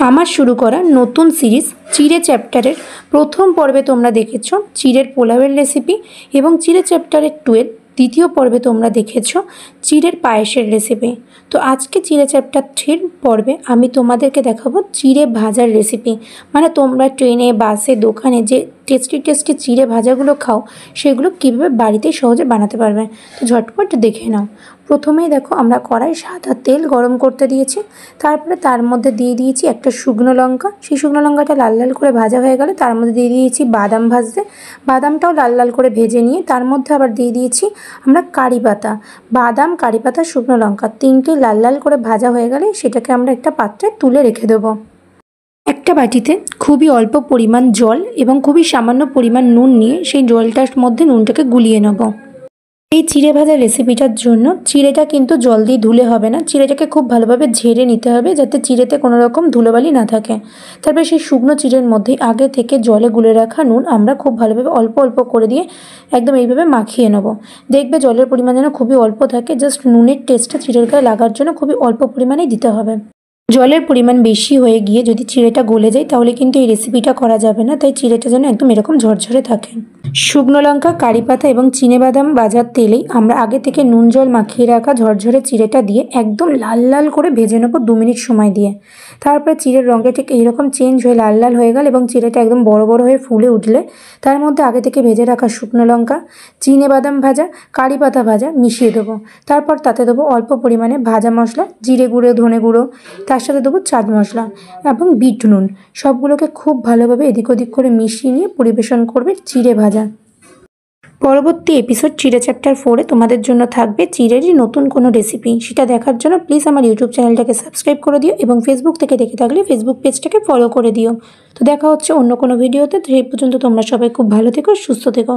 আমার শুরু করা নতুন সিরিজ চিড়ে চ্যাপ্টারের প্রথম পর্বে তোমরা দেখেছো চিড়ের পোলাওয়ের রেসিপি এবং চিড়ে চ্যাপ্টারের 12 দ্বিতীয় পর্বে তোমরা দেখেছো চিড়ের পায়েসের রেসিপি। তো আজকে চিড়ে চ্যাপ্টার 3 পর্বে আমি তোমাদেরকে দেখাবো চিড়ে ভাজার রেসিপি। মানে তোমরা ট্রেনে, বাসে, দোকানে যে টেস্টি চিড়ে ভাজাগুলো খাও সেগুলো কীভাবে বাড়িতে সহজে বানাতে পারবে। তো ঝটপট দেখে নাও। প্রথমেই দেখো আমরা কড়াই সাদা তেল গরম করতে দিয়েছি, তারপরে তার মধ্যে দিয়ে দিয়েছি একটা শুকনো লঙ্কা। সেই শুকনো লঙ্কাটা লাল লাল করে ভাজা হয়ে গেলে তার মধ্যে দিয়ে দিয়েছি বাদাম ভাজতে, বাদামটাও লাল লাল করে ভেজে নিয়ে তার মধ্যে আবার দিয়ে দিয়েছি আমরা কারি পাতা। বাদাম, কারি পাতা, শুকনো লঙ্কা তিনটেই লাল লাল করে ভাজা হয়ে গেলে সেটাকে আমরা একটা পাত্রে তুলে রেখে দেবো। একটা বাটিতে খুবই অল্প পরিমাণ জল এবং খুবই সামান্য পরিমাণ নুন নিয়ে সেই জলটার মধ্যে নুনটাকে গুলিয়ে নেব। এই চিড়ে ভাজা রেসিপিটার জন্য চিড়েটা কিন্তু জল দিয়ে ধুলে হবে না, চিড়েটাকে খুব ভালোভাবে ঝেড়ে নিতে হবে যাতে চিড়েতে কোনো রকম ধুলোবালি না থাকে। তারপরে সেই শুকনো চিড়ের মধ্যেই আগে থেকে জলে গুলে রাখা নুন আমরা খুব ভালোভাবে অল্প অল্প করে দিয়ে একদম এইভাবে মাখিয়ে নেব। দেখবে জলের পরিমাণ যেন খুবই অল্প থাকে, জাস্ট নুনের টেস্টটা চিড়ের গায়ে লাগার জন্য খুবই অল্প পরিমাণেই দিতে হবে। জলের পরিমাণ বেশি হয়ে গিয়ে যদি চিড়েটা গলে যায় তাহলে কিন্তু এই রেসিপিটা করা যাবে না, তাই চিড়েটা যেন একদম এরকম ঝরঝরে থাকে। শুকনো লঙ্কা, কারি পাতা এবং চিনেবাদাম ভাজার তেলেই আমরা আগে থেকে নুন জল মাখিয়ে রাখা ঝরঝরে চিড়েটা দিয়ে একদম লাল লাল করে ভেজে নেবো 2 মিনিট সময় দিয়ে। তারপরে চিড়ের রঙটা ঠিক এইরকম চেঞ্জ হয়ে লাল লাল হয়ে গেল এবং চিড়েটা একদম বড় বড় হয়ে ফুলে উঠলে তার মধ্যে আগে থেকে ভেজে রাখা শুকনো লঙ্কা, চিনেবাদাম ভাজা, কারি পাতা ভাজা মিশিয়ে দেবো। তারপর তাতে দেবো অল্প পরিমাণে ভাজা মশলা, জিরে গুঁড়ো, ধনে গুঁড়ো, তার সাথে দেবো চাট মশলা এবং বিট নুন। সবগুলোকে খুব ভালোভাবে এদিক ওদিক করে মিশিয়ে নিয়ে পরিবেশন করবে চিড়ে ভাজা। পরবর্তী এপিসোড চিড়ে চ্যাপ্টার 4-এ তোমাদের জন্য থাকবে চিড়েরই নতুন কোনো রেসিপি। সেটা দেখার জন্য প্লিজ আমার ইউটিউব চ্যানেলটাকে সাবস্ক্রাইব করে দিও এবং ফেসবুক থেকে দেখে থাকলে ফেসবুক পেজটাকে ফলো করে দিও। তো দেখা হচ্ছে অন্য কোনো ভিডিওতে। সেই পর্যন্ত তোমরা সবাই খুব ভালো থেকো, সুস্থ থেকো।